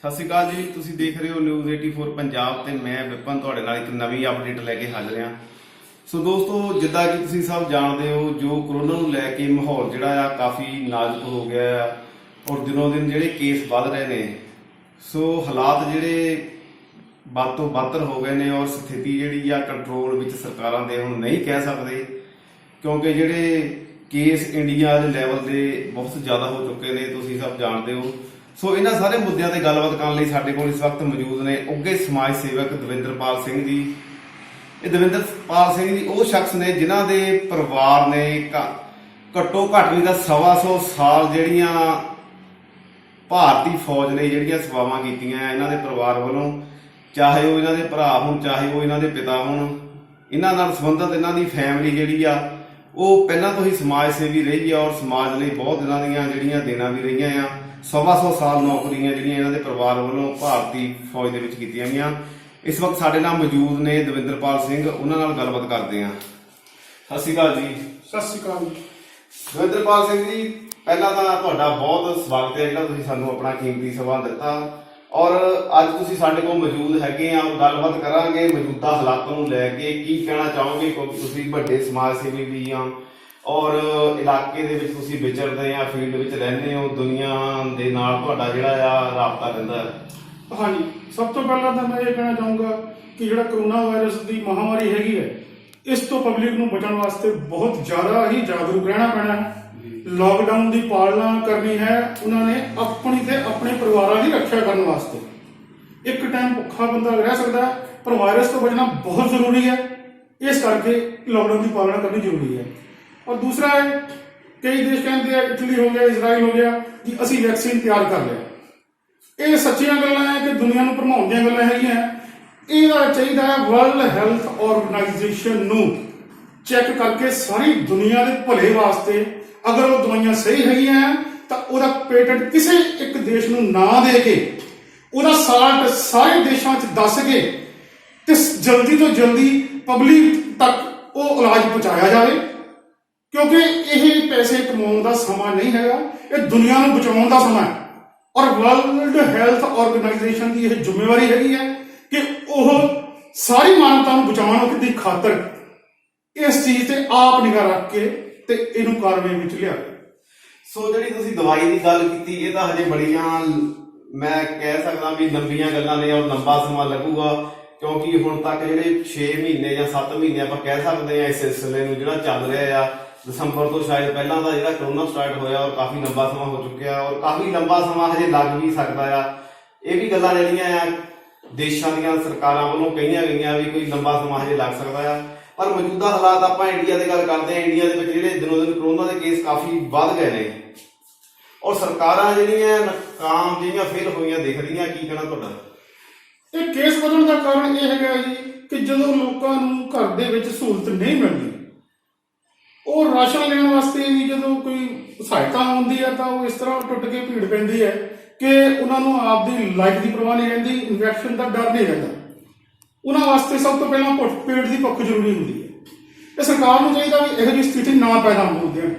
ਸਤਿ ਸ਼੍ਰੀ ਅਕਾਲ ਜੀ। ਤੁਸੀਂ ਦੇਖ ਰਹੇ ਹੋ ਨਿਊਜ਼ 84 ਪੰਜਾਬ ਤੇ ਮੈਂ ਵਿਪਨ ਤੁਹਾਡੇ ਨਾਲ ਇੱਕ ਨਵੀਂ ਅਪਡੇਟ ਲੈ ਕੇ ਹਾਜ਼ਰ ਹਾਂ। ਸੋ ਦੋਸਤੋ, ਜਿੱਦਾਂ ਕਿ ਤੁਸੀਂ ਸਭ ਜਾਣਦੇ ਹੋ, ਜੋ ਕਰੋਨਾ ਨੂੰ ਲੈ ਕੇ ਮਾਹੌਲ ਜਿਹੜਾ ਆ ਕਾਫੀ ਨਾਜ਼ੁਕ ਹੋ ਗਿਆ ਆ ਔਰ ਦਿਨੋਂ ਦਿਨ ਜਿਹੜੇ ਕੇਸ ਵੱਧ ਰਹੇ ਨੇ। ਸੋ ਹਾਲਾਤ ਜਿਹੜੇ ਵੱਧ ਤੋਂ ਬੱਤਰ ਹੋ ਗਏ ਨੇ ਔਰ ਸਥਿਤੀ ਜਿਹੜੀ ਆ ਕੰਟਰੋਲ ਵਿੱਚ ਸਰਕਾਰਾਂ ਦੇ ਹੁਣ ਨਹੀਂ ਕਹਿ ਸਕਦੇ, ਕਿਉਂਕਿ ਜਿਹੜੇ ਕੇਸ ਇੰਡੀਆ ਦੇ ਲੈਵਲ ਦੇ ਬਹੁਤ ਜ਼ਿਆਦਾ ਹੋ ਚੁੱਕੇ ਨੇ, ਤੁਸੀਂ ਸਭ ਜਾਣਦੇ ਹੋ। ਸੋ ਇਹਨਾਂ ਸਾਰੇ ਮੁੱਦਿਆਂ ਤੇ ਗੱਲਬਾਤ ਕਰਨ ਲਈ ਸਾਡੇ ਕੋਲ ਇਸ ਵਕਤ ਮੌਜੂਦ ਨੇ ਉੱਘੇ ਸਮਾਜ ਸੇਵਕ ਦਵਿੰਦਰਪਾਲ ਸਿੰਘ ਜੀ। ਇਹ ਦਵਿੰਦਰਪਾਲ ਸਿੰਘ ਜੀ ਉਹ ਸ਼ਖਸ ਨੇ ਜਿਨ੍ਹਾਂ ਦੇ ਪਰਿਵਾਰ ਨੇ ਘੱਟੋ ਘੱਟ ਨਹੀਂ ਤਾਂ 125 ਸਾਲ ਜਿਹੜੀਆਂ ਭਾਰਤੀ ਫੌਜ ਨੇ ਜਿਹੜੀਆਂ ਸੇਵਾਵਾਂ ਕੀਤੀਆਂ ਇਹਨਾਂ ਦੇ ਪਰਿਵਾਰ ਵੱਲੋਂ, ਚਾਹੇ ਉਹ ਇਹਨਾਂ ਦੇ ਭਰਾ ਹੋਣ ਚਾਹੇ ਉਹ ਇਹਨਾਂ ਦੇ ਪਿਤਾ ਹੋਣ। ਇਹਨਾਂ ਨਾਲ ਸੰਬੰਧਿਤ ਇਹਨਾਂ ਦੀ ਫੈਮਿਲੀ ਜਿਹੜੀ ਆ ਉਹ ਪਹਿਲਾਂ ਤੋਂ ਹੀ ਸਮਾਜ ਸੇਵੀ ਰਹੀ ਆ ਔਰ ਸਮਾਜ ਲਈ ਬਹੁਤ ਇਹਨਾਂ ਦੀਆਂ ਜਿਹੜੀਆਂ ਦੇਣਾ ਵੀ ਰਹੀਆਂ ਆ। 125 ਸਾਲ ਨੌਕਰੀਆਂ ਜਿਹੜੀਆਂ ਇਹਨਾਂ ਦੇ ਪਰਿਵਾਰ ਵੱਲੋਂ ਭਾਰਤੀ ਫੌਜ ਦੇ ਵਿੱਚ ਕੀਤੀਆਂ ਗਈਆਂ। ਇਸ ਵਕਤ ਸਾਡੇ ਨਾਲ ਮੌਜੂਦ ਨੇ ਦਵਿੰਦਰਪਾਲ ਸਿੰਘ, ਉਹਨਾਂ ਨਾਲ ਗੱਲਬਾਤ ਕਰਦੇ ਹਾਂ। ਸਤਿ ਸ਼੍ਰੀ ਅਕਾਲ ਜੀ। ਸਤਿ ਸ਼੍ਰੀ ਅਕਾਲ ਦਵਿੰਦਰਪਾਲ ਸਿੰਘ ਜੀ, ਪਹਿਲਾਂ ਤਾਂ ਤੁਹਾਡਾ ਬਹੁਤ ਸਵਾਗਤ ਹੈ ਜਿਹੜਾ ਤੁਸੀਂ ਸਾਨੂੰ ਆਪਣਾ ਕੀਮਤੀ ਸਮਾਂ ਦਿੱਤਾ ਔਰ ਅੱਜ ਤੁਸੀਂ ਸਾਡੇ ਕੋਲ ਮੌਜੂਦ ਹੈਗੇ ਆ। ਗੱਲਬਾਤ ਕਰਾਂਗੇ ਮੌਜੂਦਾ ਹਾਲਾਤਾਂ ਨੂੰ ਲੈ ਕੇ, ਕੀ ਕਹਿਣਾ ਚਾਹੋਗੇ, ਕਿਉਂਕਿ ਤੁਸੀਂ ਵੱਡੇ ਸਮਾਜ ਸੇਵੀ ਵੀ ਆ ਔਰ ਇਲਾਕੇ ਦੇ ਵਿੱਚ ਤੁਸੀਂ ਵਿਚਰਦੇ ਆ, ਫੀਲਡ ਵਿੱਚ ਰਹਿੰਦੇ ਹੋ, ਦੁਨੀਆ ਦੇ ਨਾਲ ਤੁਹਾਡਾ ਜਿਹੜਾ ਆ ਰਾਬਤਾ ਰਹਿੰਦਾ ਹੈ। ਹਾਂਜੀ, ਸਭ ਤੋਂ ਪਹਿਲਾਂ ਤਾਂ ਮੈਂ ਇਹ ਕਹਿਣਾ ਚਾਹੂੰਗਾ ਕਿ ਜਿਹੜਾ ਕਰੋਨਾ ਵਾਇਰਸ ਦੀ ਮਹਾਮਾਰੀ ਹੈਗੀ ਹੈ, ਇਸ ਤੋਂ ਪਬਲਿਕ ਨੂੰ ਬਚਣ ਵਾਸਤੇ ਬਹੁਤ ਜ਼ਿਆਦਾ ਹੀ ਜਾਗਰੂਕ ਰਹਿਣਾ ਪੈਣਾ ਹੈ। ਲਾਕਡਾਊਨ ਦੀ ਪਾਲਣਾ ਕਰਨੀ ਹੈ ਉਹਨਾਂ ਨੇ ਆਪਣੀ ਤੇ ਆਪਣੇ ਪਰਿਵਾਰਾਂ ਦੀ ਰੱਖਿਆ ਕਰਨ ਵਾਸਤੇ। ਇੱਕ ਟਾਈਮ ਭੁੱਖਾ ਬੰਦਾ ਰਹਿ ਸਕਦਾ ਹੈ, ਪਰ ਵਾਇਰਸ ਤੋਂ ਬਚਣਾ ਬਹੁਤ ਜ਼ਰੂਰੀ ਹੈ। ਇਸ ਕਰਕੇ ਲਾਕਡਾਊਨ ਦੀ ਪਾਲਣਾ ਕਰਨੀ ਜ਼ਰੂਰੀ ਹੈ। ਔਰ ਦੂਸਰਾ ਹੈ, ਕਈ ਦੇਸ਼ ਕਹਿੰਦੇ ਆ, ਇਟਲੀ ਹੋ ਗਿਆ, ਇਜ਼ਰਾਈਲ ਹੋ ਗਿਆ, ਕਿ ਅਸੀਂ ਵੈਕਸੀਨ ਤਿਆਰ ਕਰ ਲਿਆ। ਇਹ ਸੱਚੀਆਂ ਗੱਲਾਂ ਹੈ ਕਿ ਦੁਨੀਆ ਨੂੰ ਭਰਮਾਉਣ ਦੀਆਂ ਗੱਲਾਂ ਹੈਗੀਆਂ। ਇਹਦਾ ਚਾਹੀਦਾ ਹੈ ਵਰਲਡ ਹੈਲਥ ਆਰਗੇਨਾਈਜੇਸ਼ਨ ਨੂੰ ਚੈੱਕ ਕਰਕੇ ਸਾਰੀ ਦੁਨੀਆ ਦੇ ਭਲੇ ਵਾਸਤੇ, ਅਗਰ ਉਹ ਦਵਾਈਆਂ ਸਹੀ ਹੈਗੀਆਂ ਤਾਂ ਉਹਦਾ ਪੇਟੈਂਟ ਕਿਸੇ ਇੱਕ ਦੇਸ਼ ਨੂੰ ਨਾ ਦੇ ਕੇ ਉਹਦਾ ਸਾਲਟ ਸਾਰੇ ਦੇਸ਼ਾਂ 'ਚ ਦੱਸ ਕੇ ਤੇ ਜਲਦੀ ਤੋਂ ਜਲਦੀ ਪਬਲਿਕ ਤੱਕ ਉਹ ਇਲਾਜ ਪਹੁੰਚਾਇਆ ਜਾਵੇ, ਕਿਉਂਕਿ ਇਹ ਪੈਸੇ ਕਮਾਉਣ ਦਾ ਸਮਾਂ ਨਹੀਂ ਹੈਗਾ, ਇਹ ਦੁਨੀਆ ਨੂੰ ਬਚਾਉਣ ਦਾ ਸਮਾਂ ਹੈ। ਔਰ ਵਰਲਡ ਹੈਲਥ ਆਰਗੇਨਾਈਜੇਸ਼ਨ ਦੀ ਇਹ ਜ਼ਿੰਮੇਵਾਰੀ ਹੈਗੀ ਹੈ ਕਿ ਉਹ ਸਾਰੀ ਮਾਨਵਤਾ ਨੂੰ ਬਚਾਉਣ ਦੀ ਖਾਤਰ ਇਸ ਚੀਜ਼ ਤੇ ਆਪ ਨਿਗਾਹ ਰੱਖ ਕੇ ਤੇ ਇਹਨੂੰ ਕਾਰਵਾਈ ਵਿੱਚ ਲਿਆ। ਸੋ ਜਿਹੜੀ ਤੁਸੀਂ ਦਵਾਈ ਦੀ ਗੱਲ ਕੀਤੀ, ਇਹ ਤਾਂ ਹਜੇ ਬੜੀਆਂ, ਮੈਂ ਕਹਿ ਸਕਦਾ ਵੀ ਲੰਬੀਆਂ ਗੱਲਾਂ ਨੇ ਔਰ ਲੰਬਾ ਸਮਾਂ ਲੱਗੂਗਾ, ਕਿਉਂਕਿ ਹੁਣ ਤੱਕ ਜਿਹੜੇ 6 ਮਹੀਨੇ ਜਾਂ 7 ਮਹੀਨੇ ਆਪਾਂ ਕਹਿ ਸਕਦੇ ਆ ਇਸ ਸਿਲਸਿਲੇ ਨੂੰ ਜਿਹੜਾ ਚੱਲ ਰਿਹਾ ਆ। ਦਸੰਬਰ ਤੋਂ ਸ਼ਾਇਦ ਪਹਿਲਾਂ ਦਾ ਜਿਹੜਾ ਕਰੋਨਾ ਸਟਾਰਟ ਹੋਇਆ ਔਰ ਕਾਫੀ ਲੰਬਾ ਸਮਾਂ ਹੋ ਚੁੱਕਿਆ ਔਰ ਕਾਫੀ ਲੰਬਾ ਸਮਾਂ ਹਜੇ ਲੱਗ ਵੀ ਸਕਦਾ ਆ। ਇਹ ਵੀ ਗੱਲਾਂ ਜਿਹੜੀਆਂ ਆ ਦੇਸ਼ਾਂ ਦੀਆਂ ਸਰਕਾਰਾਂ ਵੱਲੋਂ ਕਹੀਆਂ ਗਈਆਂ ਵੀ ਕੋਈ ਲੰਬਾ ਸਮਾਂ ਹਜੇ ਲੱਗ ਸਕਦਾ ਆ। ਪਰ ਮੌਜੂਦਾ ਹਾਲਾਤ ਆਪਾਂ ਇੰਡੀਆ ਦੀ ਗੱਲ ਕਰਦੇ ਹਾਂ, ਇੰਡੀਆ ਦੇ ਵਿੱਚ ਜਿਹੜੇ ਦਿਨੋਂ ਦਿਨ ਕਰੋਨਾ ਦੇ ਕੇਸ ਕਾਫੀ ਵੱਧ ਗਏ ਨੇ ਔਰ ਸਰਕਾਰਾਂ ਜਿਹੜੀਆਂ ਨਾਕਾਮ ਜਿਹੀਆਂ ਫੇਲ ਹੋਈਆਂ ਦਿਖ ਰਹੀਆਂ। ਕੀ ਕਹਿਣਾ ਤੁਹਾਡਾ? ਇਹ ਕੇਸ ਵਧਣ ਦਾ ਕਾਰਨ ਇਹ ਹੈਗਾ ਜੀ ਕਿ ਜਦੋਂ ਲੋਕਾਂ ਨੂੰ ਘਰ ਦੇ ਵਿੱਚ ਸਹੂਲਤ ਨਹੀਂ ਮਿਲਦੀ, ਉਹ ਰਾਸ਼ਨ ਲੈਣ ਵਾਸਤੇ ਵੀ ਜਦੋਂ ਕੋਈ ਸਹਾਇਤਾ ਆਉਂਦੀ ਹੈ ਤਾਂ ਉਹ ਇਸ ਤਰ੍ਹਾਂ ਟੁੱਟ ਕੇ ਭੀੜ ਪੈਂਦੀ ਹੈ ਕਿ ਉਹਨਾਂ ਨੂੰ ਆਪਦੀ ਲਾਈਫ ਦੀ ਪਰਵਾਹ ਨਹੀਂ ਰਹਿੰਦੀ, ਇਨਫੈਕਸ਼ਨ ਦਾ ਡਰ ਨਹੀਂ ਰਹਿੰਦਾ। ਉਹਨਾਂ ਵਾਸਤੇ ਸਭ ਤੋਂ ਪਹਿਲਾਂ ਪੇਟ ਦੀ ਭੁੱਖ ਜ਼ਰੂਰੀ ਹੁੰਦੀ ਹੈ। ਤੇ ਸਰਕਾਰ ਨੂੰ ਚਾਹੀਦਾ ਵੀ ਇਹੋ ਜਿਹੀ ਸਥਿਤੀ ਨਾ ਪੈਦਾ ਹੋਣ ਦੇਣ।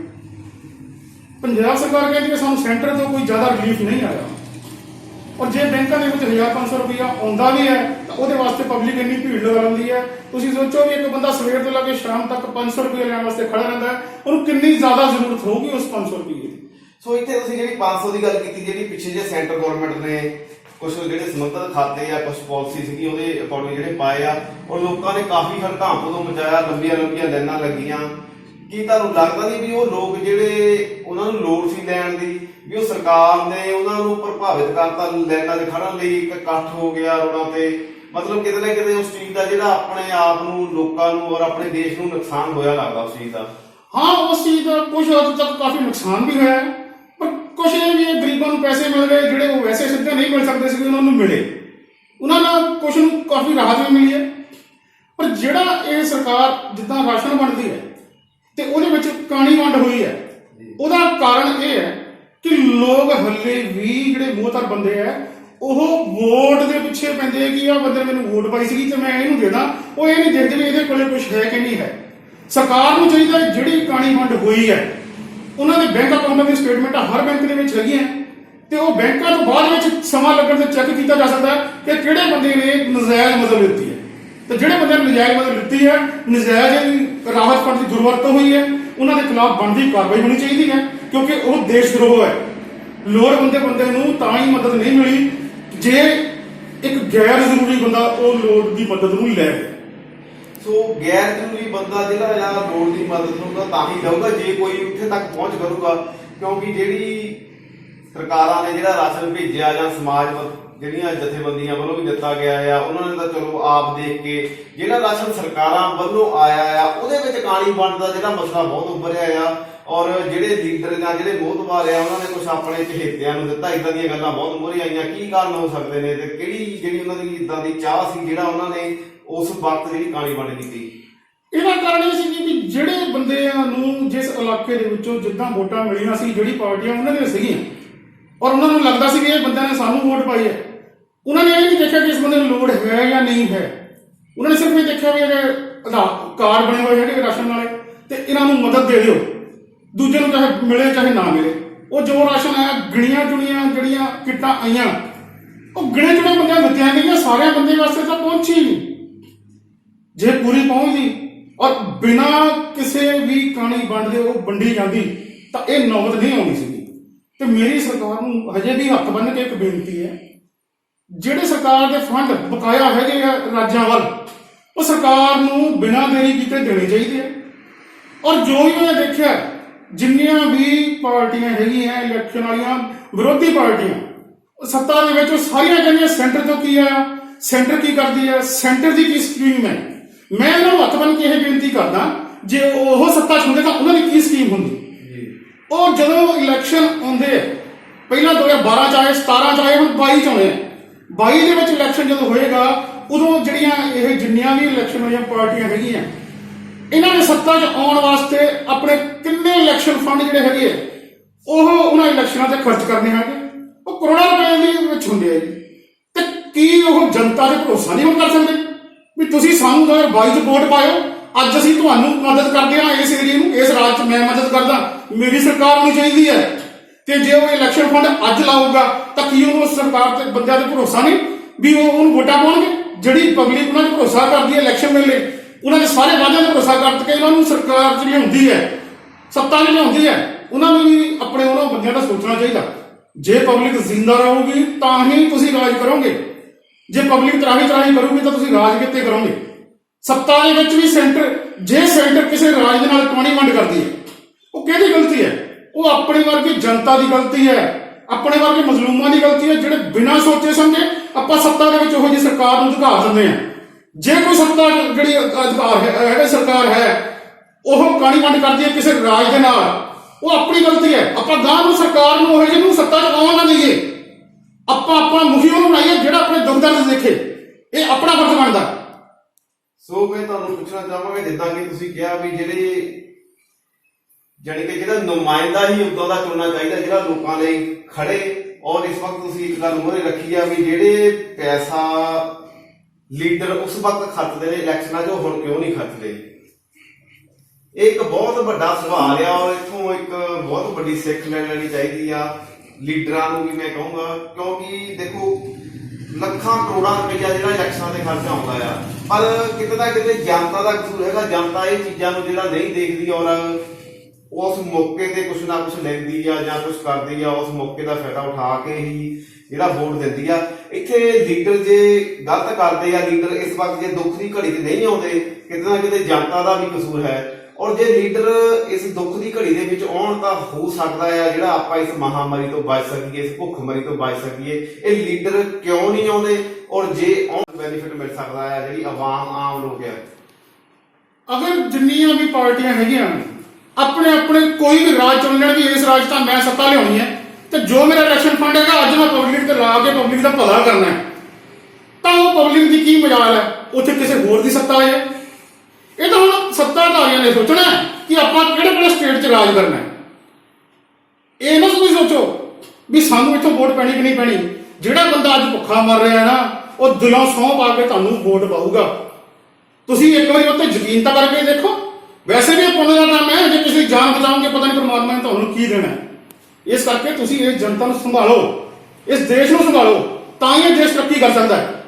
ਪੰਜਾਬ ਸਰਕਾਰ ਕਹਿੰਦੀ ਕਿ ਸਾਨੂੰ ਸੈਂਟਰ ਤੋਂ ਕੋਈ ਜ਼ਿਆਦਾ ਰਿਲੀਫ ਨਹੀਂ ਆਇਆ, ਔਰ ਜੇ ਬੈਂਕਾਂ ਦੇ ਵਿੱਚ 1500 ਰੁਪਇਆ ਆਉਂਦਾ ਵੀ ਹੈ ਤਾਂ ਉਹਦੇ ਵਾਸਤੇ ਪਬਲਿਕ ਇੰਨੀ ਭੀੜ ਲਗਾ ਲੈਂਦੀ ਹੈ। ਤੁਸੀਂ ਸੋਚੋ ਵੀ ਇੱਕ ਬੰਦਾ ਸਵੇਰ ਤੋਂ ਲੈ ਕੇ ਸ਼ਾਮ ਤੱਕ 500 ਰੁਪਏ ਲੈਣ ਵਾਸਤੇ ਖੜਾ ਰਹਿੰਦਾ ਹੈ, ਉਹਨੂੰ ਕਿੰਨੀ ਜ਼ਿਆਦਾ ਜ਼ਰੂਰਤ ਹੋਊਗੀ ਉਸ 500 ਰੁਪਏ ਦੀ। ਸੋ ਇੱਥੇ ਤੁਸੀਂ ਜਿਹੜੀ 500 ਦੀ ਗੱਲ ਕੀਤੀ, ਜਿਹੜੀ ਪਿੱਛੇ ਜੇ ਸੈਂਟਰ ਗਵਰਨਮੈਂਟ ਨੇ ਕੁਝ ਜਿਹੜੇ ਸੰਬੰਧਿਤ ਖਾਤੇ ਆ, ਕੁਝ ਪਾਲਿਸੀ ਸੀਗੀ ਉਹਦੇ ਅਕੋਰਡਿੰਗ ਜਿਹੜੇ ਪਾਏ ਆ ਔਰ ਲੋਕਾਂ ਨੇ ਕਾਫੀ ਹੜਕਾਂਪ ਤੋਂ ਮਚਾਇਆ, ਲੰਬੀਆਂ ਲੰਬੀਆਂ ਲਾਈਨਾਂ ਲੱਗੀਆਂ। ਕੀ ਤੁਹਾਨੂੰ ਲੱਗਦਾ ਨਹੀਂ ਵੀ ਉਹ ਲੋਕ ਜਿਹੜੇ ਉਹਨਾਂ ਨੂੰ ਲੋੜ ਸੀ ਲੈਣ ਦੀ, ਵੀ ਉਹ ਸਰਕਾਰ ਨੇ ਉਹਨਾਂ ਨੂੰ ਪ੍ਰਭਾਵਿਤ ਕਰਤਾ, ਲਾਈਨਾਂ 'ਚ ਖੜਨ ਲਈ ਇੱਕ ਇਕੱਠ ਹੋ ਗਿਆ ਰੋਡਾਂ ਤੇ? ਮਤਲਬ ਕਿਤੇ ਨਾ ਕਿਤੇ ਉਸ ਚੀਜ਼ ਦਾ ਜਿਹੜਾ ਆਪਣੇ ਆਪ ਨੂੰ, ਲੋਕਾਂ ਨੂੰ ਔਰ ਆਪਣੇ ਦੇਸ਼ ਨੂੰ ਨੁਕਸਾਨ ਹੋਇਆ ਲੱਗਦਾ ਉਸ ਚੀਜ਼ ਦਾ। ਹਾਂ, ਉਸ ਚੀਜ਼ ਦਾ ਕੁਝ ਹੱਦ ਤੱਕ ਕਾਫੀ ਨੁਕਸਾਨ ਵੀ ਹੋਇਆ, ਪਰ ਕੁਝ ਇਹ ਵੀ ਗਰੀਬਾਂ ਨੂੰ ਪੈਸੇ ਮਿਲ ਗਏ ਜਿਹੜੇ ਉਹ ਵੈਸੇ ਸਿੱਧੇ ਨਹੀਂ ਮਿਲ ਸਕਦੇ ਸੀ, ਉਹਨਾਂ ਨੂੰ ਮਿਲੇ। ਉਹਨਾਂ ਨਾਲ ਕੁਝ ਨੂੰ ਕਾਫੀ ਰਾਹਤ ਵੀ ਮਿਲੀ ਹੈ। ਪਰ ਜਿਹੜਾ ਇਹ ਸਰਕਾਰ ਜਿੱਦਾਂ ਰਾਸ਼ਨ ਵੰਡਦੀ ਹੈ ਤੇ ਉਹਦੇ ਵਿੱਚ ਕਾਣੀ ਵੰਡ ਹੋਈ ਹੈ, ਉਹਦਾ ਕਾਰਨ ਇਹ ਹੈ ਕਿ ਲੋਕ ਹੱਲੇ ਵੀ ਜਿਹੜੇ ਮੋਹਤਰ ਬੰਦੇ ਆ ਉਹ ਵੋਟ ਦੇ ਪਿੱਛੇ ਪੈਂਦੇ ਕਿ ਆਹ ਬੰਦੇ ਮੈਨੂੰ ਵੋਟ ਪਾਈ ਸੀਗੀ ਤੇ ਮੈਂ ਇਹਨੂੰ ਦੇਦਾ। ਉਹ ਇਹ ਨਹੀਂ ਦੇਖਦੇ ਵੀ ਇਹਦੇ ਕੋਲੇ ਕੁਝ ਹੈ ਕਿ ਨਹੀਂ ਹੈ। ਸਰਕਾਰ ਨੂੰ ਚਾਹੀਦਾ ਜਿਹੜੀ ਕਾਣੀ ਵੰਡ ਹੋਈ ਹੈ ਉਹਨਾਂ ਦੇ ਬੈਂਕ ਅਕਾਊਂਟਾਂ ਦੀ ਸਟੇਟਮੈਂਟਾਂ ਹਰ ਬੈਂਕ ਦੇ ਵਿੱਚ ਹੈਗੀਆਂ, ਤੇ ਉਹ ਬੈਂਕਾਂ ਤੋਂ ਬਾਅਦ ਵਿੱਚ ਸਮਾਂ ਲੱਗਣ ਤੇ ਚੈੱਕ ਕੀਤਾ ਜਾ ਸਕਦਾ ਹੈ ਕਿ ਕਿਹੜੇ ਬੰਦੇ ਨੇ ਨਜਾਇਜ਼ ਮਦਦ ਲਿੱਤੀ ਹੈ। ਤੇ ਜਿਹੜੇ ਬੰਦੇ ਨੇ ਨਜਾਇਜ਼ ਮਦਦ ਲਿੱਤੀ ਹੈ, ਨਜਾਇਜ਼ ਰਾਹਤ ਫੰਡ ਦੀ ਦੁਰਵਰਤੋਂ ਹੋਈ ਹੈ, ਉਹਨਾਂ ਦੇ ਖਿਲਾਫ ਬਣਦੀ ਕਾਰਵਾਈ ਹੋਣੀ ਚਾਹੀਦੀ ਹੈ, ਕਿਉਂਕਿ ਉਹ ਦੇਸ਼ ਦਰੋਹ ਹੈ। ਲੋੜਵੰਦ ਬੰਦੇ ਨੂੰ ਤਾਂ ਹੀ ਮਦਦ ਨਹੀਂ ਮਿਲੀ ਜੇ ਇੱਕ ਗੈਰ ਜ਼ਰੂਰੀ ਬੰਦਾ ਉਹ ਲੋੜ ਦੀ ਮਦਦ ਨੂੰ ਲੈ ਰਿਹਾ। ਸੋ ਗੈਰ ਜ਼ਰੂਰੀ ਬੰਦਾ ਜਿਹੜਾ ਆ ਲੋੜ ਦੀ ਮਦਦ ਨੂੰ ਤਾਂ ਹੀ ਲਊਗਾ ਜੇ ਕੋਈ ਉੱਥੇ ਤੱਕ ਪਹੁੰਚ ਕਰੂਗਾ, ਕਿਉਂਕਿ ਜਿਹੜੀ ਸਰਕਾਰਾਂ ਨੇ ਜਿਹੜਾ ਰਾਸ਼ਨ ਭੇਜਿਆ ਜਾਂ ਸਮਾਜ ਜਿਹੜੀਆਂ ਜਥੇਬੰਦੀਆਂ ਵੱਲੋਂ ਵੀ ਦਿੱਤਾ ਗਿਆ ਆ, ਉਹਨਾਂ ਨੇ ਤਾਂ ਚਲੋ ਆਪ ਦੇਖ ਕੇ ਜਿਹੜਾ ਰਾਸ਼ਨ ਸਰਕਾਰਾਂ ਵੱਲੋਂ ਆਇਆ ਆ ਉਹਦੇ ਵਿੱਚ ਕਾਲੀ ਵੰਡ ਦਾ ਜਿਹੜਾ ਮਸਲਾ ਬਹੁਤ ਉੱਭਰਿਆ ਆ, ਔਰ ਜਿਹੜੇ ਲੀਡਰ ਜਾਂ ਜਿਹੜੇ ਮੋਹਤਬਾਰ ਆ ਉਹਨਾਂ ਨੇ ਕੁਝ ਆਪਣੇ ਚਹੇਤਿਆਂ ਨੂੰ ਦਿੱਤਾ। ਇਦਾਂ ਦੀਆਂ ਗੱਲਾਂ ਬਹੁਤ ਮੂਹਰੇ ਆਈਆਂ, ਕੀ ਕਾਰਨ ਹੋ ਸਕਦੇ ਨੇ ਤੇ ਕਿਹੜੀ ਜਿਹੜੀ ਉਹਨਾਂ ਦੀ ਇਦਾਂ ਦੀ ਚਾਹ ਸੀ ਜਿਹੜਾ ਉਹਨਾਂ ਨੇ ਉਸ ਵਕਤ ਜਿਹੜੀ ਕਾਲੀ ਵੰਡ ਕੀਤੀ? ਇਹਦਾ ਕਾਰਨ ਇਹ ਸੀ ਕਿ ਜਿਹੜੇ ਬੰਦਿਆਂ ਨੂੰ ਜਿਸ ਇਲਾਕੇ ਦੇ ਵਿੱਚੋਂ ਜਿੱਦਾਂ ਵੋਟਾਂ ਮਿਲੀਆਂ ਸੀ, ਜਿਹੜੀ ਪਾਰਟੀਆਂ ਉਹਨਾਂ ਦੀਆਂ ਸੀਗੀਆਂ ਔਰ ਉਹਨਾਂ ਨੂੰ ਲੱਗਦਾ ਸੀ ਕਿ ਇਹ ਬੰਦਿਆਂ ਨੇ ਸਾਨੂੰ ਵੋਟ ਪਾਈ ਹੈ, ਉਹਨਾਂ ਨੇ ਇਹ ਨਹੀਂ ਦੇਖਿਆ ਕਿ ਇਸ ਬੰਦੇ ਨੂੰ ਲੋੜ ਹੈ ਜਾਂ ਨਹੀਂ ਹੈ। ਉਹਨਾਂ ਨੇ ਸਿਰਫ ਇਹ ਦੇਖਿਆ ਵੀ ਇਹ ਕਾਰਡ ਬਣੇ ਹੋਏ ਹੈਗੇ ਰਾਸ਼ਨ ਵਾਲੇ ਤੇ ਇਹਨਾਂ ਨੂੰ ਮਦਦ ਦੇ ਦਿਓ, ਦੂਜੇ ਨੂੰ ਚਾਹੇ ਮਿਲੇ ਚਾਹੇ ਨਾ ਮਿਲੇ। ਉਹ ਜੋ ਰਾਸ਼ਨ ਆਇਆ, ਗਿਣੀਆਂ ਚੁਣੀਆਂ ਜਿਹੜੀਆਂ ਕਿੱਟਾਂ ਆਈਆਂ, ਉਹ ਗਿਣੇ ਚੁਣੇ ਬੰਦਿਆਂ ਨੂੰ ਦਿੱਤੀਆਂ ਗਈਆਂ, ਸਾਰਿਆਂ ਬੰਦੇ ਵਾਸਤੇ ਤਾਂ ਪਹੁੰਚੀ ਨਹੀਂ। ਜੇ ਪੂਰੀ ਪਹੁੰਚਦੀ ਔਰ ਬਿਨਾਂ ਕਿਸੇ ਵੀ ਕਾਣੀ ਵੰਡ ਦੇ ਉਹ ਵੰਡੀ ਜਾਂਦੀ ਤਾਂ ਇਹ ਨੌਬਤ ਨਹੀਂ ਆਉਣੀ ਸੀਗੀ। ਤੇ ਮੇਰੀ ਸਰਕਾਰ ਨੂੰ ਹਜੇ ਵੀ ਹੱਥ ਬੰਨ੍ਹ ਕੇ ਇੱਕ ਬੇਨਤੀ ਹੈ, ਜਿਹੜੇ ਸਰਕਾਰ ਦੇ ਫੰਡ ਬਕਾਇਆ ਹੈਗੇ ਆ ਰਾਜਾਂ ਵੱਲ, ਉਹ ਸਰਕਾਰ ਨੂੰ ਬਿਨਾਂ ਦੇਰੀ ਕੀਤੇ ਦੇਣੇ ਚਾਹੀਦੇ ਆ। ਔਰ ਜੋ ਵੀ ਮੈਂ ਦੇਖਿਆ, ਜਿੰਨੀਆਂ ਵੀ ਪਾਰਟੀਆਂ ਹੈਗੀਆਂ ਇਲੈਕਸ਼ਨ ਵਾਲੀਆਂ ਵਿਰੋਧੀ ਪਾਰਟੀਆਂ, ਸੱਤਾ ਦੇ ਵਿੱਚ ਉਹ ਸਾਰੀਆਂ ਕਹਿੰਦੀਆਂ ਸੈਂਟਰ ਤੋਂ ਕੀ ਆਇਆ, ਸੈਂਟਰ ਕੀ ਕਰਦੀ ਹੈ, ਸੈਂਟਰ ਦੀ ਕੀ ਸਕੀਮ ਹੈ। ਮੈਂ ਇਹਨਾਂ ਨੂੰ ਹੱਥ ਬੰਨ੍ਹ ਕੇ ਇਹ ਬੇਨਤੀ ਕਰਦਾ, ਜੇ ਉਹ ਸੱਤਾ 'ਚ ਹੁੰਦੇ ਤਾਂ ਉਹਨਾਂ ਦੀ ਕੀ ਸਕੀਮ ਹੁੰਦੀ। ਉਹ ਜਦੋਂ ਇਲੈਕਸ਼ਨ ਆਉਂਦੇ ਆ, ਪਹਿਲਾਂ 2012 ਚ ਆਏ, 17 ਚ ਆਏ, ਹੁਣ 22 ਚ ਆਉਣੇ ਆ। 22 ਦੇ ਵਿੱਚ ਇਲੈਕਸ਼ਨ ਜਦੋਂ ਹੋਏਗਾ, ਉਦੋਂ ਜਿਹੜੀਆਂ ਇਹ ਜਿੰਨੀਆਂ ਵੀ ਇਲੈਕਸ਼ਨ ਵਾਲੀਆਂ ਪਾਰਟੀਆਂ ਹੈਗੀਆਂ, ਇਹਨਾਂ ਨੇ ਸੱਤਾ 'ਚ ਆਉਣ ਵਾਸਤੇ ਆਪਣੇ ਕਿੰਨੇ ਇਲੈਕਸ਼ਨ ਫੰਡ ਜਿਹੜੇ ਹੈਗੇ ਆ ਉਹ ਉਹਨਾਂ ਇਲੈਕਸ਼ਨਾਂ ਤੇ ਖਰਚ ਕਰਨੇ ਹੈਗੇ, ਉਹ ਕਰੋੜਾਂ ਰੁਪਏ ਦੇ ਵਿੱਚ ਹੁੰਦੇ ਆ ਜੀ। ਤੇ ਕੀ ਉਹ ਜਨਤਾ ਦੇ ਭਰੋਸਾ ਨਹੀਂ ਹੁਣ ਕਰ ਸਕਦੇ ਵੀ ਤੁਸੀਂ ਸਾਨੂੰ 2022 ਚ ਵੋਟ ਪਾਇਓ, ਅੱਜ ਅਸੀਂ ਤੁਹਾਨੂੰ ਮਦਦ ਕਰਦੇ ਹਾਂ, ਇਸ ਏਰੀਏ ਨੂੰ, ਇਸ ਰਾਜ 'ਚ ਮੈਂ ਮਦਦ ਕਰਦਾ, ਮੇਰੀ ਸਰਕਾਰ ਹੋਣੀ ਚਾਹੀਦੀ ਹੈ। ਤੇ ਜੇ ਉਹ ਇਲੈਕਸ਼ਨ ਫੰਡ ਅੱਜ ਲਾਊਗਾ ਤਾਂ ਕੀ ਉਹਨੂੰ ਸਰਕਾਰ ਤੇ ਬੰਦਿਆਂ ਤੇ ਭਰੋਸਾ ਨਹੀਂ ਵੀ ਉਹ ਉਹਨੂੰ ਵੋਟਾਂ ਪਾਉਣਗੇ? ਜਿਹੜੀ ਪਬਲਿਕ ਉਹਨਾਂ 'ਤੇ ਭਰੋਸਾ ਕਰਦੀ ਹੈ ਇਲੈਕਸ਼ਨ ਵੇਲੇ, ਉਹਨਾਂ ਦੇ ਸਾਰੇ ਵਾਅਦਿਆਂ 'ਤੇ ਭਰੋਸਾ ਕਰਕੇ ਉਹਨਾਂ ਨੂੰ ਸਰਕਾਰ 'ਚ ਲਿਆਉਂਦੀ ਹੈ, ਸੱਤਾ 'ਚ ਲਿਆਉਂਦੀ ਹੈ, ਉਹਨਾਂ ਨੂੰ ਵੀ ਆਪਣੇ ਉਹਨਾਂ ਬੰਦਿਆਂ ਦਾ ਸੋਚਣਾ ਚਾਹੀਦਾ। ਜੇ ਪਬਲਿਕ ਜ਼ਿੰਦਾ ਰਹੂਗੀ ਤਾਂ ਹੀ ਤੁਸੀਂ ਰਾਜ ਕਰੋਗੇ, ਜੇ ਪਬਲਿਕ ਤਰਾਹੀ ਕਰੂਗੀ ਤਾਂ ਤੁਸੀਂ ਰਾਜ ਕਿੱਥੇ ਕਰੋਗੇ? ਸੱਤਾ ਦੇ ਵਿੱਚ ਵੀ ਜੇ ਸੈਂਟਰ ਕਿਸੇ ਰਾਜ ਦੇ ਨਾਲ ਕਾਣੀ ਵੰਡ ਕਰਦੀ ਹੈ, ਉਹ ਕਿਹਦੀ ਗਲਤੀ ਹੈ? ਉਹ ਆਪਣੇ ਵਰਗੀ ਜਨਤਾ ਦੀ ਗਲਤੀ ਹੈ, ਆਪਣੇ ਵਰਗੇ ਮਜ਼ਲੂਮਾਂ ਦੀ ਗਲਤੀ ਹੈ, ਜਿਹੜੇ ਬਿਨਾਂ ਸੋਚੇ ਸਮਝੇ ਆਪਾਂ ਸੱਤਾ ਦੇ ਵਿੱਚ ਉਹੋ ਜਿਹੀ ਸਰਕਾਰ ਨੂੰ ਝੁਕਾ ਦਿੰਦੇ ਆ। ਜੇ ਕੋਈ ਸੱਤਾ ਜਿਹੜੀ ਅਧਿਕਾਰ ਹੈ ਸਰਕਾਰ ਹੈ ਉਹ ਕਾਣੀ ਵੰਡ ਕਰਦੀ ਹੈ ਕਿਸੇ ਰਾਜ ਦੇ ਨਾਲ, ਉਹ ਆਪਣੀ ਗਲਤੀ ਹੈ। ਆਪਾਂ ਗਾਂ ਨੂੰ ਸਰਕਾਰ ਨੂੰ ਉਹੋ ਜਿਹੀ ਨੂੰ ਸੱਤਾ 'ਚ ਆਉਣ ਨਾ ਦਈਏ, ਆਪਾਂ ਆਪਣਾ ਮੁਖੀ ਉਹਨੂੰ ਬਣਾਈਏ ਜਿਹੜਾ ਆਪਣੇ ਦੁੱਖ ਦਰਦ ਦੇਖੇ, ਇਹ ਆਪਣਾ ਫਰਜ਼ ਬਣਦਾ। ਸੋ ਮੈਂ ਤੁਹਾਨੂੰ ਪੁੱਛਣਾ ਚਾਹਾਂਗਾ, ਜਿੱਦਾਂ ਕਿ ਤੁਸੀਂ ਕਿਹਾ ਵੀ ਜਾਣੀ ਕਿ ਜਿਹੜਾ ਨੁਮਾਇੰਦਾ ਹੀ ਉਦੋਂ ਦਾ ਚੁਣਨਾ ਚਾਹੀਦਾ ਜਿਹੜਾ ਲੋਕਾਂ ਲਈ ਖੜੇ, ਔਰ ਇਸ ਵਕਤ ਤੁਸੀਂ ਇੱਕ ਗੱਲ ਮੂਹਰੇ ਰੱਖੀ ਆ ਵੀ ਜਿਹੜੇ ਪੈਸਾ ਲੀਡਰ ਉਸ ਵਕਤ ਖਰਚਦੇ ਨੇ ਇਲੈਕਸ਼ਨਾਂ 'ਚ, ਉਹ ਹੁਣ ਕਿਉਂ ਨਹੀਂ ਖਰਚਦੇ? ਇਹ ਇੱਕ ਬਹੁਤ ਵੱਡਾ ਸਵਾਲ ਆ, ਔਰ ਇੱਥੋਂ ਇੱਕ ਬਹੁਤ ਵੱਡੀ ਸਿੱਖ ਲੈਣੀ ਚਾਹੀਦੀ ਆ ਲੀਡਰਾਂ ਨੂੰ ਵੀ ਮੈਂ ਕਹੂੰਗਾ, ਕਿਉਂਕਿ ਦੇਖੋ ਲੱਖਾਂ ਕਰੋੜਾਂ ਰੁਪਈਆ ਜਿਹੜਾ ਇਲੈਕਸ਼ਨਾਂ ਤੇ ਖਰਚਾ ਆਉਂਦਾ ਆ, ਪਰ ਕਿਤੇ ਨਾ ਕਿਤੇ ਜਨਤਾ ਦਾ ਕਸੂਰ ਹੈਗਾ। ਜਨਤਾ ਇਹ ਚੀਜ਼ਾਂ ਨੂੰ ਜਿਹੜਾ ਨਹੀਂ ਦੇਖਦੀ ਔਰ ਉਸ ਮੌਕੇ ਤੇ ਕੁਛ ਨਾ ਕੁਛ ਲੈਂਦੀ ਆ ਜਾਂ ਕੁਛ ਕਰਦੀ ਆ, ਉਸ ਮੌਕੇ ਦਾ ਫਾਇਦਾ ਉਠਾ ਕੇ ਹੀ ਜਿਹੜਾ ਵੋਟ ਦਿੰਦੀ ਆ। ਇੱਥੇ ਲੀਡਰ ਜੇ ਗਲਤ ਕਰਦੇ ਆ, ਲੀਡਰ ਇਸ ਵਕਤ ਜੇ ਦੁੱਖ ਦੀ ਘੜੀ ਤੇ ਨਹੀਂ ਆਉਂਦੇ, ਕਿਤੇ ਨਾ ਕਿਤੇ ਜਨਤਾ ਦਾ ਵੀ ਕਸੂਰ ਹੈ। ਔਰ ਜੇ ਲੀਡਰ ਇਸ ਦੁੱਖ ਦੀ ਘੜੀ ਦੇ ਵਿੱਚ ਆਉਣ ਤਾਂ ਹੋ ਸਕਦਾ ਆ ਜਿਹੜਾ ਆਪਾਂ ਇਸ ਮਹਾਮਾਰੀ ਤੋਂ ਬਚ ਸਕੀਏ, ਇਸ ਭੁੱਖਮਰੀ ਤੋਂ ਬਚ ਸਕੀਏ। ਇਹ ਲੀਡਰ ਕਿਉਂ ਨਹੀਂ ਆਉਂਦੇ? ਔਰ ਜੇ ਆਉਣ ਬੈਨੀਫਿਟ ਮਿਲ ਸਕਦਾ ਆ ਜਿਹੜੀ ਆਮ ਲੋਕ ਆ। ਅਗਰ ਜਿੰਨੀਆਂ ਵੀ ਪਾਰਟੀਆਂ ਹੈਗੀਆਂ ਆਪਣੇ ਕੋਈ ਵੀ ਰਾਜ ਚੁਣ ਲੈਣ ਵੀ ਇਸ ਰਾਜ ਤਾਂ ਮੈਂ ਸੱਤਾ ਲਿਆਉਣੀ ਹੈ, ਤੇ ਜੋ ਮੇਰਾ ਇਲੈਕਸ਼ਨ ਫੰਡ ਹੈਗਾ ਅੱਜ ਮੈਂ ਪਬਲਿਕ ਤੇ ਲਾ ਕੇ ਪਬਲਿਕ ਦਾ ਭਲਾ ਕਰਨਾ ਹੈ, ਤਾਂ ਉਹ ਪਬਲਿਕ ਦੀ ਕੀ ਮਜਾਲ ਹੈ? ਉੱਥੇ ਕਿਸੇ ਹੋਰ ਦੀ ਸੱਤਾ ਹੈ। ਇਹ ਤਾਂ ਹੁਣ ਸੱਤਾਧਾਰੀਆਂ ਨੇ ਸੋਚਣਾ ਕਿ ਆਪਾਂ ਕਿਹੜੇ ਸਟੇਟ 'ਚ ਰਾਜ ਕਰਨਾ ਹੈ। ਇਹ ਨਾ ਤੁਸੀਂ ਸੋਚੋ ਵੀ ਸਾਨੂੰ ਇੱਥੋਂ ਵੋਟ ਪੈਣੀ ਕਿ ਨਹੀਂ ਪੈਣੀ। ਜਿਹੜਾ ਬੰਦਾ ਅੱਜ ਭੁੱਖਾ ਮਰ ਰਿਹਾ ਨਾ, ਉਹ ਦਿਲੋਂ ਸਹੁੰ ਪਾ ਕੇ ਤੁਹਾਨੂੰ ਵੋਟ ਪਾਊਗਾ। ਤੁਸੀਂ ਇੱਕ ਵਾਰੀ ਉੱਤੇ ਯਕੀਨ ਤਾਂ ਕਰਕੇ ਦੇਖੋ। ਵੈਸੇ ਵੀ ਪੁੰਨ ਦਾ ਕੰਮ ਹੈ, ਜੇ ਕਿਸੇ ਦੀ ਜਾਨ ਬਚਾਓਗੇ ਪਤਾ ਨਹੀਂ ਪਰਮਾਤਮਾ ਨੇ ਤੁਹਾਨੂੰ ਕੀ ਦੇਣਾ ਹੈ। ਇਸ ਕਰਕੇ ਤੁਸੀਂ ਇਸ ਜਨਤਾ ਨੂੰ ਸੰਭਾਲੋ, ਇਸ ਦੇਸ਼ ਨੂੰ ਸੰਭਾਲੋ, ਤਾਂ ਹੀ ਇਹ ਦੇਸ਼ ਤਰੱਕੀ ਕਰ ਸਕਦਾ ਹੈ।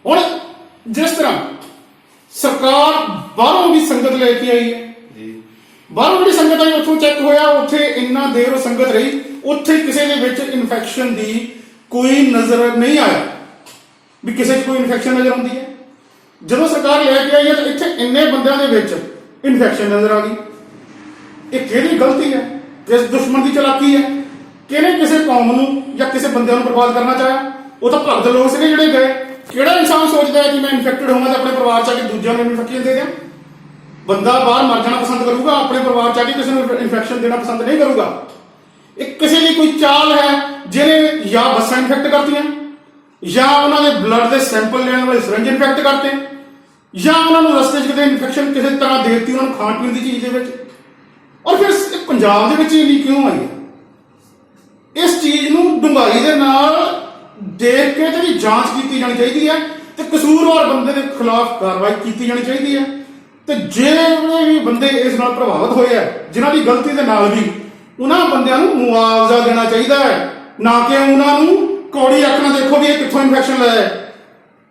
ਹੁਣ ਜਿਸ ਤਰ੍ਹਾਂ ਸਰਕਾਰ ਬਾਹਰੋਂ ਵੀ ਸੰਗਤ ਲੈ ਕੇ ਆਈ ਹੈ, ਬਾਹਰੋਂ ਜਿਹੜੀ ਸੰਗਤ ਆਈ ਉੱਥੋਂ ਚੈੱਕ ਹੋਇਆ, ਉੱਥੇ ਇੰਨਾ ਦੇਰ ਉਹ ਸੰਗਤ ਰਹੀ, ਉੱਥੇ ਕਿਸੇ ਦੇ ਵਿੱਚ ਇਨਫੈਕਸ਼ਨ ਦੀ ਕੋਈ ਨਜ਼ਰ ਨਹੀਂ ਆਇਆ ਵੀ ਕਿਸੇ 'ਚ ਕੋਈ ਇਨਫੈਕਸ਼ਨ ਨਜ਼ਰ ਆਉਂਦੀ ਹੈ। ਜਦੋਂ ਸਰਕਾਰ ਲੈ ਕੇ ਆਈ ਹੈ ਤਾਂ ਇੱਥੇ ਇੰਨੇ ਬੰਦਿਆਂ ਦੇ ਵਿੱਚ ਇਨਫੈਕਸ਼ਨ ਨਜ਼ਰ ਆ ਗਈ। ਇਹ ਕਿਹਦੀ ਗਲਤੀ ਹੈ? ਕਿਸ ਦੁਸ਼ਮਣ ਦੀ ਚਲਾਕੀ ਹੈ? ਕਿਹਨੇ ਕਿਸੇ ਕੌਮ ਨੂੰ ਜਾਂ ਕਿਸੇ ਬੰਦਿਆਂ ਨੂੰ ਬਰਬਾਦ ਕਰਨਾ ਚਾਹਿਆ? ਉਹ ਤਾਂ ਭਗਤ ਲੋਕ ਸੀਗੇ ਜਿਹੜੇ ਗਏ। ਕਿਹੜਾ ਇਨਸਾਨ ਸੋਚਦਾ ਹੈ ਕਿ ਮੈਂ ਇਨਫੈਕਟਡ ਹੋਵਾਂ ਤਾਂ ਆਪਣੇ ਪਰਿਵਾਰ 'ਚ ਆ ਕੇ ਦੂਜਿਆਂ ਨੂੰ ਇਨਫੈਕਸ਼ਨ ਦੇ ਦਿਆਂ? ਬੰਦਾ ਬਾਹਰ ਮਰ ਜਾਣਾ ਪਸੰਦ ਕਰੂਗਾ, ਆਪਣੇ ਪਰਿਵਾਰ 'ਚ ਆ ਕੇ ਕਿਸੇ ਨੂੰ ਇਨਫੈਕਸ਼ਨ ਦੇਣਾ ਪਸੰਦ ਨਹੀਂ ਕਰੂਗਾ। ਇਹ ਕਿਸੇ ਦੀ ਕੋਈ ਚਾਲ ਹੈ ਜਿਹਨੇ ਜਾਂ ਬੱਸਾਂ ਇਨਫੈਕਟ ਕਰਤੀਆਂ, ਜਾਂ ਉਹਨਾਂ ਦੇ ਬਲੱਡ ਦੇ ਸੈਂਪਲ ਲੈਣ ਵਾਲੇ ਸਿਰੰਜ ਇਨਫੈਕਟ ਕਰਤੇ, ਜਾਂ ਉਹਨਾਂ ਨੂੰ ਰਸਤੇ 'ਚ ਕਿਤੇ ਇਨਫੈਕਸ਼ਨ ਕਿਸੇ ਤਰ੍ਹਾਂ ਦੇ ਦਿੱਤੀ ਉਹਨਾਂ ਨੂੰ ਖਾਣ ਪੀਣ ਦੀ ਚੀਜ਼ ਦੇ ਵਿੱਚ। ਔਰ ਫਿਰ ਇਹ ਪੰਜਾਬ ਦੇ ਵਿੱਚ ਇੰਨੀ ਕਿਉਂ ਆਈ ਹੈ? ਇਸ ਚੀਜ਼ ਨੂੰ ਡੂੰਘਾਈ ਦੇ ਨਾਲ ਦੇਖ ਕੇ ਤੇ ਵੀ ਜਾਂਚ ਕੀਤੀ ਜਾਣੀ ਚਾਹੀਦੀ ਹੈ ਤੇ ਕਸੂਰਵਾਰ ਬੰਦੇ ਦੇ ਖਿਲਾਫ ਕਾਰਵਾਈ ਕੀਤੀ ਜਾਣੀ ਚਾਹੀਦੀ ਹੈ। ਤੇ ਜਿਹੜੇ ਵੀ ਬੰਦੇ ਇਸ ਨਾਲ ਪ੍ਰਭਾਵਿਤ ਹੋਏ ਆ, ਜਿਨ੍ਹਾਂ ਦੀ ਗਲਤੀ ਦੇ ਨਾਲ ਵੀ, ਉਹਨਾਂ ਬੰਦਿਆਂ ਨੂੰ ਮੁਆਵਜ਼ਾ ਦੇਣਾ ਚਾਹੀਦਾ ਹੈ, ਨਾ ਕਿ ਉਹਨਾਂ ਨੂੰ ਕੌੜੀ ਅੱਖ ਨਾਲ ਦੇਖੋ ਵੀ ਇਹ ਕਿੱਥੋਂ ਇਨਫੈਕਸ਼ਨ ਲਿਆ ਹੈ।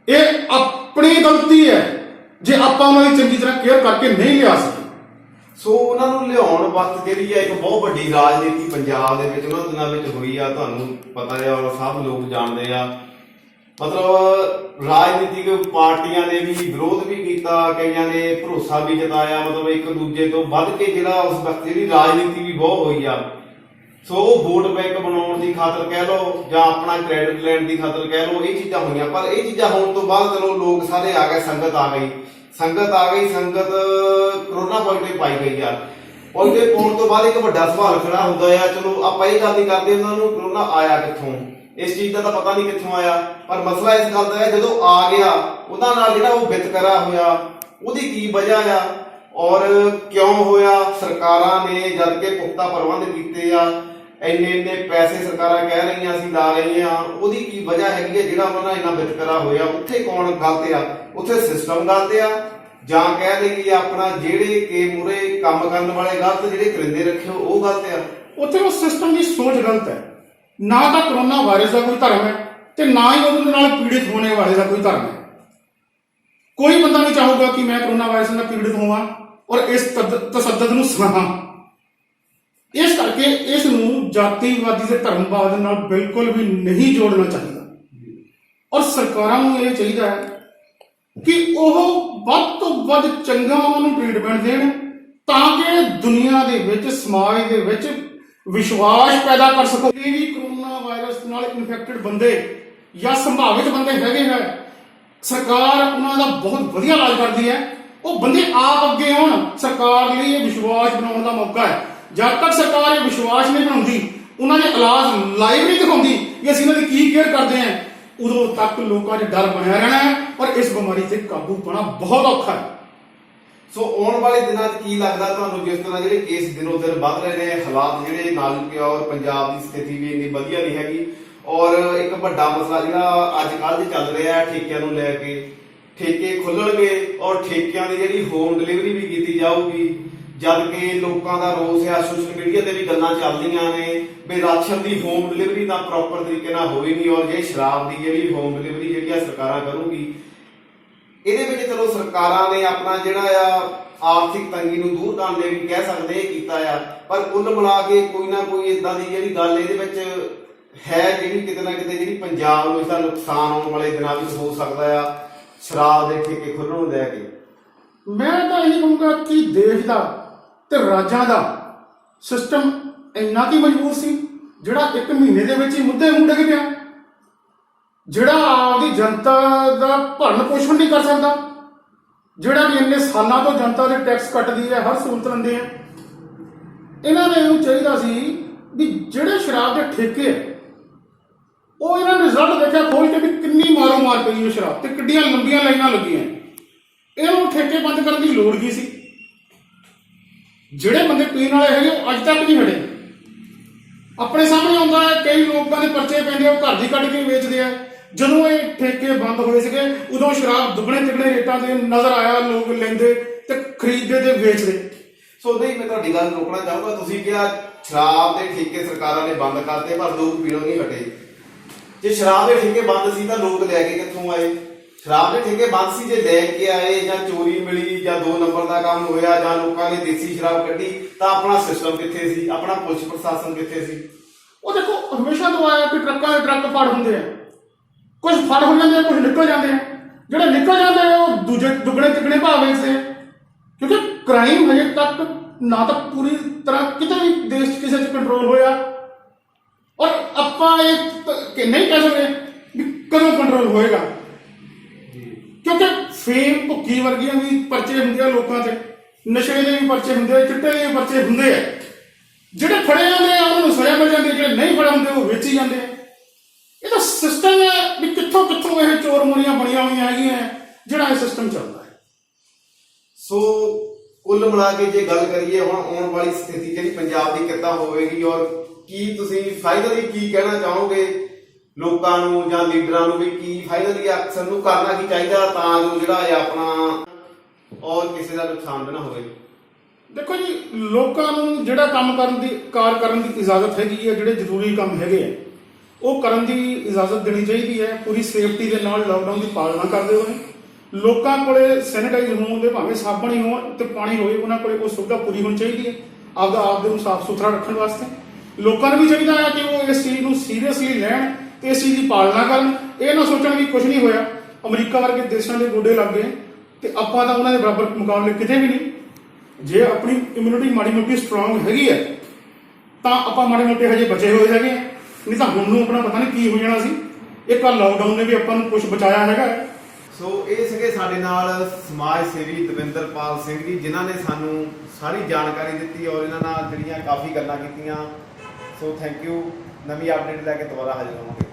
ਇਹ ਆਪਣੀ ਗਲਤੀ ਹੈ ਜੇ ਆਪਾਂ ਉਹਨਾਂ ਦੀ ਚੰਗੀ ਤਰ੍ਹਾਂ ਕੇਅਰ ਕਰਕੇ ਨਹੀਂ ਲਿਆ ਸਕੇ। ਸੋ ਉਹਨਾਂ ਨੂੰ ਲਿਆਉਣ ਵਕਤ ਜਿਹੜੀ ਹੈ ਇੱਕ ਬਹੁਤ ਵੱਡੀ ਰਾਜਨੀਤੀ ਪੰਜਾਬ ਦੇ ਵਿੱਚ ਉਹਨਾਂ ਦਿਨਾਂ ਵਿੱਚ ਹੋਈ ਆ, ਤੁਹਾਨੂੰ ਪਤਾ ਹੈ ਔਰ ਸਭ ਲੋਕ ਜਾਣਦੇ ਆ। ਮਤਲਬ ਰਾਜਨੀਤਿਕ ਪਾਰਟੀਆਂ ਨੇ ਵੀ ਵਿਰੋਧ ਵੀ ਕੀਤਾ, ਕਈਆਂ ਨੇ ਭਰੋਸਾ ਵੀ ਜਤਾਇਆ, ਮਤਲਬ ਇੱਕ ਦੂਜੇ ਤੋਂ ਵੱਧ ਕੇ ਜਿਹੜਾ ਉਸ ਵਕਤ ਜਿਹੜੀ ਰਾਜਨੀਤੀ ਵੀ ਬਹੁਤ ਹੋਈ ਆ। ਸੋ ਉਹ ਵੋਟ ਬੈਂਕ ਬਣਾਉਣ ਦੀ ਖਾਤਰ ਕਹਿ ਲਓ ਜਾਂ ਆਪਣਾ ਕ੍ਰੈਡਿਟ ਲੈਣ ਦੀ ਖਾਤਰ ਕਹਿ ਲਓ, ਇਹ ਚੀਜ਼ਾਂ ਹੋਈਆਂ। ਪਰ ਇਹ ਚੀਜ਼ਾਂ ਹੋਣ ਤੋਂ ਬਾਅਦ ਚਲੋ ਲੋਕ ਸਾਰੇ ਆ ਗਏ, ਸੰਗਤ ਆ ਗਈ, ਸੰਗਤ ਕਰੋਨਾ ਪੋਜ਼ਿਟਿਵ ਪਾਈ ਗਈ ਆ। ਪੋਜ਼ਿਟਿਵ ਪਾਉਣ ਤੋਂ ਬਾਅਦ ਇੱਕ ਵੱਡਾ ਸਵਾਲ ਖੜਾ ਹੁੰਦਾ ਆ, ਚਲੋ ਆਪਾਂ ਇਹ ਗੱਲ ਨਹੀਂ ਕਰਦੇ ਉਹਨਾਂ ਨੂੰ ਕਰੋਨਾ ਆਇਆ ਕਿੱਥੋਂ, ਇਸ ਚੀਜ਼ ਦਾ ਤਾਂ ਪਤਾ ਨਹੀਂ ਕਿੱਥੋਂ ਆਇਆ। ਪਰ ਮਸਲਾ ਇਸ ਗੱਲ ਦਾ ਹੈ ਜਦੋਂ ਆ ਗਿਆ ਉਹਦਾ ਨਾਲ ਜਿਹੜਾ ਉਹ ਵਿਤਕਰਾ ਹੋਇਆ, ਉਹਦੀ ਕੀ ਵਜ੍ਹਾ ਆ ਔਰ ਕਿਉਂ ਹੋਇਆ। ਸਰਕਾਰਾਂ ਨੇ ਜਦ ਕਿ ਪੁਖਤਾ ਪ੍ਰਬੰਧ ਕੀਤੇ ਆ, ਇੰਨੇ ਪੈਸੇ ਸਰਕਾਰਾਂ ਕਹਿ ਰਹੀਆਂ ਅਸੀਂ ਲਾ ਰਹੀਆਂ, ਉਹਦੀ ਕੀ ਵਜ੍ਹਾ ਹੈਗੀ ਹੈ ਜਿਹੜਾ ਉਹਨਾਂ ਨਾਲ ਇੰਨਾ ਵਿਤਕਰਾ ਹੋਇਆ? ਉੱਥੇ ਕੌਣ ਗਲਤ ਆ? ਉੱਥੇ ਸਿਸਟਮ ਗਲਤ ਆ, ਜਾਂ ਕਹਿ ਦੇਈਏ ਆਪਣਾ ਜਿਹੜੇ ਕਿ ਮੂਰੇ ਕੰਮ ਕਰਨ ਵਾਲੇ ਗਲਤ, ਜਿਹੜੇ ਕਰਿੰਦੇ ਰੱਖੇ ਉਹ ਗਲਤ ਆ? ਉੱਥੇ ਉਹ ਸਿਸਟਮ ਦੀ ਸੋਚ ਗਲਤ ਹੈ। ਨਾ ਤਾਂ ਕਰੋਨਾ ਵਾਇਰਸ ਦਾ ਕੋਈ ਧਰਮ ਹੈ ਤੇ ਨਾ ਹੀ ਉਹਦੇ ਨਾਲ ਪੀੜਿਤ ਹੋਣੇ ਵਾਲੇ ਦਾ ਕੋਈ ਧਰਮ ਹੈ। ਕੋਈ ਬੰਦਾ ਨਹੀਂ ਚਾਹੂਗਾ ਕਿ ਮੈਂ ਕਰੋਨਾ ਵਾਇਰਸ ਨਾਲ ਪੀੜਿਤ ਹੋਵਾਂ ਔਰ ਇਸ ਤਸੱਦਦ ਨੂੰ ਸਲਾਹਾਂ। ਇਸ ਕਰਕੇ ਇਸ ਨੂੰ ਜਾਤੀਵਾਦੀ ਤੇ ਧਰਮਵਾਦ ਨਾਲ ਬਿਲਕੁਲ ਵੀ ਨਹੀਂ ਜੋੜਨਾ ਚਾਹੀਦਾ। ਔਰ ਸਰਕਾਰਾਂ ਨੂੰ ਇਹ ਚਾਹੀਦਾ ਹੈ ਕਿ ਉਹ ਵੱਧ ਤੋਂ ਵੱਧ ਚੰਗਾ ਉਹਨਾਂ ਨੂੰ ਟ੍ਰੀਟਮੈਂਟ ਦੇਣ ਤਾਂ ਕਿ ਦੁਨੀਆ ਦੇ ਵਿੱਚ, ਸਮਾਜ ਦੇ ਵਿੱਚ ਵਿਸ਼ਵਾਸ ਪੈਦਾ ਕਰ ਸਕੋ ਕਿ ਵੀ ਕਰੋਨਾ ਵਾਇਰਸ ਨਾਲ ਇਨਫੈਕਟਡ ਬੰਦੇ ਜਾਂ ਸੰਭਾਵਿਤ ਬੰਦੇ ਹੈਗੇ ਹੈ, ਸਰਕਾਰ ਉਹਨਾਂ ਦਾ ਬਹੁਤ ਵਧੀਆ ਇਲਾਜ ਕਰਦੀ ਹੈ। ਉਹ ਬੰਦੇ ਆਪ ਅੱਗੇ ਆਉਣ। ਸਰਕਾਰ ਲਈ ਇਹ ਵਿਸ਼ਵਾਸ ਬਣਾਉਣ ਦਾ ਮੌਕਾ ਹੈ। ਜਦ ਤੱਕ ਸਰਕਾਰ ਇਹ ਵਿਸ਼ਵਾਸ ਨਹੀਂ ਬਣਾਉਂਦੀ, ਉਹਨਾਂ ਨੇ ਇਲਾਜ ਲਾਈਵ ਨਹੀਂ ਦਿਖਾਉਂਦੀ ਕਿ ਅਸੀਂ ਇਹਨਾਂ ਦੀ ਕੀ ਕੇਅਰ ਕਰਦੇ ਹਾਂ, ਉਦੋਂ ਤੱਕ ਲੋਕਾਂ 'ਚ ਡਰ ਬਣਿਆ ਰਹਿਣਾ ਹੈ ਔਰ ਇਸ ਬਿਮਾਰੀ ਤੇ ਕਾਬੂ ਪਾਉਣਾ ਬਹੁਤ ਔਖਾ ਹੈ। ਸੋ ਆਉਣ ਵਾਲੇ ਦਿਨਾਂ 'ਚ ਕੀ ਲੱਗਦਾ ਤੁਹਾਨੂੰ, ਜਿਸ ਤਰ੍ਹਾਂ ਜਿਹੜੇ ਕੇਸ ਦਿਨੋਂ ਦਿਨ ਵੱਧ ਰਹੇ ਨੇ, ਹਾਲਾਤ ਜਿਹੜੇ ਨਾਜ਼ੁਕ ਆ ਔਰ ਪੰਜਾਬ ਦੀ ਸਥਿਤੀ ਵੀ ਇੰਨੀ ਵਧੀਆ ਨਹੀਂ ਹੈਗੀ, ਔਰ ਇੱਕ ਵੱਡਾ ਮਸਲਾ ਜਿਹੜਾ ਅੱਜ ਕੱਲ੍ਹ 'ਚ ਚੱਲ ਰਿਹਾ ਹੈ ਠੇਕਿਆਂ ਨੂੰ ਲੈ ਕੇ, ਠੇਕੇ ਖੁੱਲਣਗੇ ਔਰ ਠੇਕਿਆਂ ਦੀ ਜਿਹੜੀ ਹੋਮ ਡਿਲੀਵਰੀ ਵੀ ਕੀਤੀ ਜਾਊਗੀ, ਜਦ ਕਿ ਲੋਕਾਂ ਦਾ ਰੋਸ ਆ, ਸੋਸ਼ਲ ਮੀਡੀਆ ਤੇ ਵੀ ਗੱਲਾਂ ਚੱਲਦੀਆਂ ਨੇ ਵੀ ਰਾਸ਼ਨ ਦੀ ਹੋਮ ਡਿਲੀਵਰੀ ਤਾਂ ਪ੍ਰੋਪਰ ਤਰੀਕੇ ਨਾਲ ਹੋਈ ਨਹੀਂ, ਔਰ ਜੇ ਸ਼ਰਾਬ ਦੀ ਜਿਹੜੀ ਹੋਮ ਡਿਲੀਵਰੀ ਜਿਹੜੀ ਆ ਸਰਕਾਰਾਂ ਕਰੂਗੀ। ਇਹਦੇ ਵਿੱਚ ਚਲੋ ਸਰਕਾਰਾਂ ਨੇ ਆਪਣਾ ਜਿਹੜਾ ਆ ਆਰਥਿਕ ਤੰਗੀ ਨੂੰ ਦੂਰ ਕਰਨ ਲਈ ਵੀ ਕਹਿ ਸਕਦੇ ਇਹ ਕੀਤਾ ਆ, ਪਰ ਕੁੱਲ ਮਿਲਾ ਕੇ ਕੋਈ ਨਾ ਕੋਈ ਇਦਾਂ ਦੀ ਜਿਹੜੀ ਗੱਲ ਇਹਦੇ ਵਿੱਚ ਹੈ ਜਿਹੜੀ ਕਿਤੇ ਨਾ ਕਿਤੇ ਜਿਹੜੀ ਪੰਜਾਬ ਨੂੰ ਇਸਦਾ ਨੁਕਸਾਨ ਆਉਣ ਵਾਲੇ ਦਿਨਾਂ ਵਿੱਚ ਹੋ ਸਕਦਾ ਆ, ਸ਼ਰਾਬ ਦੇ ਠੇਕੇ ਖੁੱਲ੍ਹਣ ਨੂੰ ਲੈ ਕੇ। ਮੈਂ ਤਾਂ ਇਹ ਕਹੂੰਗਾ ਕਿ ਦੇਸ਼ ਦਾ ਤੇ ਰਾਜਾਂ ਦਾ ਸਿਸਟਮ ਇੰਨਾ ਕੀ ਮਜਬੂਰ ਸੀ ਜਿਹੜਾ 1 ਮਹੀਨੇ ਦੇ ਵਿੱਚ ਹੀ ਮੁੱਦੇ ਨੂੰ ਡਿੱਗ ਪਿਆ, ਜਿਹੜਾ ਆਪਦੀ ਜਨਤਾ ਦਾ ਭਰਨ ਪੋਸ਼ਣ ਨਹੀਂ ਕਰ ਸਕਦਾ, ਜਿਹੜਾ ਵੀ ਇੰਨੇ ਸਾਲਾਂ ਤੋਂ ਜਨਤਾ ਦੇ ਟੈਕਸ ਕੱਟਦੀ ਹੈ, ਹਰ ਸਹੂਲਤ ਦਿੰਦੇ ਆ। ਇਹਨਾਂ ਨੇ ਇਹਨੂੰ ਚਾਹੀਦਾ ਸੀ ਵੀ ਜਿਹੜੇ ਸ਼ਰਾਬ ਦੇ ਠੇਕੇ ਹੈ ਉਹ ਇਹਨਾਂ ਨੇ ਰਿਜ਼ਲਟ ਦੇਖਿਆ ਖੋਲ ਕੇ ਵੀ ਕਿੰਨੀ ਮਾਰੋ ਮਾਰ ਪਈ ਉਹ ਸ਼ਰਾਬ ਤੇ ਕਿੱਡੀਆਂ ਲੰਬੀਆਂ ਲਾਈਨਾਂ ਲੱਗੀਆਂ। ਇਹਨੂੰ ਠੇਕੇ ਬੰਦ ਕਰਨ ਦੀ ਲੋੜ ਕੀ ਸੀ? ਜਿਹੜੇ ਬੰਦੇ ਪੀਣ ਵਾਲੇ ਹੈਗੇ ਉਹ ਅੱਜ ਤੱਕ ਨਹੀਂ ਹਟੇ। ਆਪਣੇ ਸਾਹਮਣੇ ਆਉਂਦਾ ਹੈ ਕਈ ਲੋਕਾਂ ਦੇ ਪਰਚੇ ਪੈਂਦੇ, ਉਹ ਘਰ ਦੀ ਕੱਢ ਕੇ ਵੇਚਦੇ ਆ। ਜਦੋਂ ਇਹ ਠੇਕੇ ਬੰਦ ਹੋਏ ਸੀਗੇ ਉਦੋਂ ਸ਼ਰਾਬ ਦੁੱਗਣੇ ਤਿੱਗਣੇ ਰੇਟਾਂ ਤੇ ਨਜ਼ਰ ਆਇਆ, ਲੋਕ ਲੈਂਦੇ ਤੇ ਖਰੀਦਦੇ ਤੇ ਵੇਚਦੇ। ਸੋ ਨਹੀਂ, ਮੈਂ ਤੁਹਾਡੀ ਗੱਲ ਰੋਕਣਾ ਚਾਹੂੰਗਾ। ਤੁਸੀਂ ਕਿਹਾ ਸ਼ਰਾਬ ਦੇ ਠੇਕੇ ਸਰਕਾਰਾਂ ਨੇ ਬੰਦ ਕਰਤੇ ਪਰ ਲੋਕ ਪੀਣੋਂ ਨਹੀਂ ਹਟੇ। ਜੇ ਸ਼ਰਾਬ ਦੇ ਠੇਕੇ ਬੰਦ ਸੀ ਤਾਂ ਲੋਕ ਲੈ ਕੇ ਕਿੱਥੋਂ ਆਏ? ਸ਼ਰਾਬ ਦੇ ਠੇਕੇ ਬੰਦ ਸੀ, ਜੇ ਲੈ ਕੇ ਆਏ ਜਾਂ ਚੋਰੀ ਮਿਲੀ ਜਾਂ 2 ਨੰਬਰ ਦਾ ਕੰਮ ਹੋਇਆ ਜਾਂ ਲੋਕਾਂ ਨੇ ਦੇਸੀ ਸ਼ਰਾਬ ਕੱਢੀ ਤਾਂ ਆਪਣਾ ਸਿਸਟਮ ਕਿੱਥੇ ਸੀ? ਆਪਣਾ ਪੁਲਿਸ ਪ੍ਰਸ਼ਾਸਨ ਕਿੱਥੇ ਸੀ? ਉਹ ਦੇਖੋ ਹਮੇਸ਼ਾ ਤੋਂ ਆਇਆ ਕਿ ਟਰੱਕਾਂ ਦੇ ਟਰੱਕ ਫੜ ਹੁੰਦੇ ਆ, ਕੁਝ ਫੜ ਹੋ ਜਾਂਦੇ ਆ, ਕੁਝ ਨਿਕਲ ਜਾਂਦੇ ਆ। ਜਿਹੜੇ ਨਿਕਲ ਜਾਂਦੇ ਆ ਉਹ ਦੂਜੇ ਦੁੱਗਣੇ ਤਿੱਗਣੇ ਭਾਅ ਵੇਚਦੇ ਆ, ਕਿਉਂਕਿ ਕ੍ਰਾਈਮ ਹਜੇ ਤੱਕ ਨਾ ਤਾਂ ਪੂਰੀ ਤਰ੍ਹਾਂ ਕਿਤੇ ਵੀ ਦੇਸ਼ 'ਚ ਕਿਸੇ 'ਚ ਕੰਟਰੋਲ ਹੋਇਆ, ਔਰ ਆਪਾਂ ਇਹ ਨਹੀਂ ਕਹਿ ਸਕਦੇ ਵੀ ਕਦੋਂ ਕੰਟਰੋਲ ਹੋਏਗਾ, ਕਿਉਂਕਿ ਫੇਮ ਭੁੱਖੀ ਵਰਗੀਆਂ ਵੀ ਪਰਚੇ ਹੁੰਦੇ ਆ ਲੋਕਾਂ ਤੇ, ਨਸ਼ੇ ਦੇ ਵੀ ਪਰਚੇ ਹੁੰਦੇ ਆ, ਚਿੱਟੇ ਦੇ ਵੀ ਪਰਚੇ ਹੁੰਦੇ ਆ। ਜਿਹੜੇ ਫੜੇ ਜਾਂਦੇ ਆ ਉਹਨਾਂ ਨੂੰ ਸਜ਼ਾ ਮਿਲ ਜਾਂਦੀ ਹੈ, ਜਿਹੜੇ ਨਹੀਂ ਫੜੇ ਹੁੰਦੇ ਉਹ ਵੇਚੀ ਜਾਂਦੇ ਆ। ਇਹ ਤਾਂ ਸਿਸਟਮ ਹੈ ਵੀ ਕਿੱਥੋਂ ਕਿੱਥੋਂ ਇਹ ਚੋਰ ਮੁਰੀਆਂ ਬਣੀਆਂ ਹੋਈਆਂ ਹੈਗੀਆਂ, ਜਿਹੜਾ ਇਹ ਸਿਸਟਮ ਚੱਲਦਾ ਹੈ। ਸੋ ਕੁੱਲ ਮਿਲਾ ਕੇ ਜੇ ਗੱਲ ਕਰੀਏ ਹੁਣ ਆਉਣ ਵਾਲੀ ਸਥਿਤੀ ਜਿਹੜੀ ਪੰਜਾਬ ਦੀ ਕਿੱਦਾਂ ਹੋਵੇਗੀ, ਔਰ ਕੀ ਤੁਸੀਂ ਫਾਈਨਲੀ ਕੀ ਕਹਿਣਾ ਚਾਹੋਗੇ ਲੋਕਾਂ ਨੂੰ ਜਾਂ ਲੀਡਰਾਂ ਨੂੰ ਵੀ ਕੀ ਫਾਈਨਲੀ ਅਕਸਰ ਨੂੰ ਕਰਨਾ ਕੀ ਚਾਹੀਦਾ ਤਾਂ ਜੋ ਜਿਹੜਾ ਹੈ ਆਪਣਾ ਔਰ ਕਿਸੇ ਦਾ ਨੁਕਸਾਨ ਨਾ ਹੋਵੇ? ਦੇਖੋ ਜੀ, ਲੋਕਾਂ ਨੂੰ ਜਿਹੜਾ ਕੰਮ ਕਰਨ ਦੀ ਇਜਾਜ਼ਤ ਹੈਗੀ ਹੈ, ਜਿਹੜੇ ਜ਼ਰੂਰੀ ਕੰਮ ਹੈਗੇ ਆ ਉਹ ਕਰਨ ਦੀ ਇਜਾਜ਼ਤ ਦੇਣੀ ਚਾਹੀਦੀ ਹੈ, ਪੂਰੀ ਸੇਫਟੀ ਦੇ ਨਾਲ ਲਾਕਡਾਊਨ ਦੀ ਪਾਲਣਾ ਕਰਦੇ ਹੋਏ। ਲੋਕਾਂ ਕੋਲੇ ਸੈਨੀਟਾਈਜ਼ ਹੋਣ ਦੇ ਭਾਵੇਂ ਸਾਬਣ ਹੀ ਹੋਣ ਤੇ ਪਾਣੀ ਹੋਵੇ, ਉਹਨਾਂ ਕੋਲੇ ਉਹ ਸੁਵਿਧਾ ਪੂਰੀ ਹੋਣੀ ਚਾਹੀਦੀ ਹੈ ਆਪਦੇ ਨੂੰ ਸਾਫ਼ ਸੁਥਰਾ ਰੱਖਣ ਵਾਸਤੇ। ਲੋਕਾਂ ਨੂੰ ਵੀ ਚਾਹੀਦਾ ਹੈ ਕਿ ਉਹ ਇਸ ਚੀਜ਼ ਨੂੰ ਸੀਰੀਅਸਲੀ ਲੈਣ ਤੇ ਇਸ ਚੀਜ਼ ਦੀ ਪਾਲਣਾ ਕਰਨ। ਇਹ ਨਾ ਸੋਚਣ ਵੀ ਕੁਝ ਨਹੀਂ ਹੋਇਆ, ਅਮਰੀਕਾ ਵਰਗੇ ਦੇਸ਼ਾਂ ਦੇ ਗੋਡੇ ਲੱਗ ਗਏ ਤੇ ਆਪਾਂ ਤਾਂ ਉਹਨਾਂ ਦੇ ਬਰਾਬਰ ਮੁਕਾਬਲੇ ਕਿਤੇ ਵੀ ਨਹੀਂ। ਜੇ ਆਪਣੀ ਇਮਿਊਨਿਟੀ ਮਾੜੀ ਮੋਟੀ ਸਟਰੋਂਗ ਹੈਗੀ ਹੈ ਤਾਂ ਆਪਾਂ ਮਾੜੇ ਮੋਟੇ ਹਜੇ ਬਚੇ ਹੋਏ ਹੈਗੇ ਆ, ਨਹੀਂ ਤਾਂ ਹੁਣ ਨੂੰ ਆਪਣਾ ਪਤਾ ਨਹੀਂ ਕੀ ਹੋ ਜਾਣਾ ਸੀ। ਇੱਕ ਲਾਕਡਾਊਨ ਨੇ ਵੀ ਆਪਾਂ ਨੂੰ ਕੁਝ ਬਚਾਇਆ ਹੈਗਾ। ਸੋ ਇਹ ਸੀਗੇ ਸਾਡੇ ਨਾਲ ਸਮਾਜ ਸੇਵੀ ਦਵਿੰਦਰਪਾਲ ਸਿੰਘ ਜੀ, ਜਿਨ੍ਹਾਂ ਨੇ ਸਾਨੂੰ ਸਾਰੀ ਜਾਣਕਾਰੀ ਦਿੱਤੀ ਔਰ ਇਹਨਾਂ ਨਾਲ ਜਿਹੜੀਆਂ ਕਾਫੀ ਗੱਲਾਂ ਕੀਤੀਆਂ। So thank you. ਨਵੀਂ ਅਪਡੇਟ ਲੈ ਕੇ ਦੁਬਾਰਾ ਹਾਜ਼ਰ ਹੋਵਾਂਗੇ।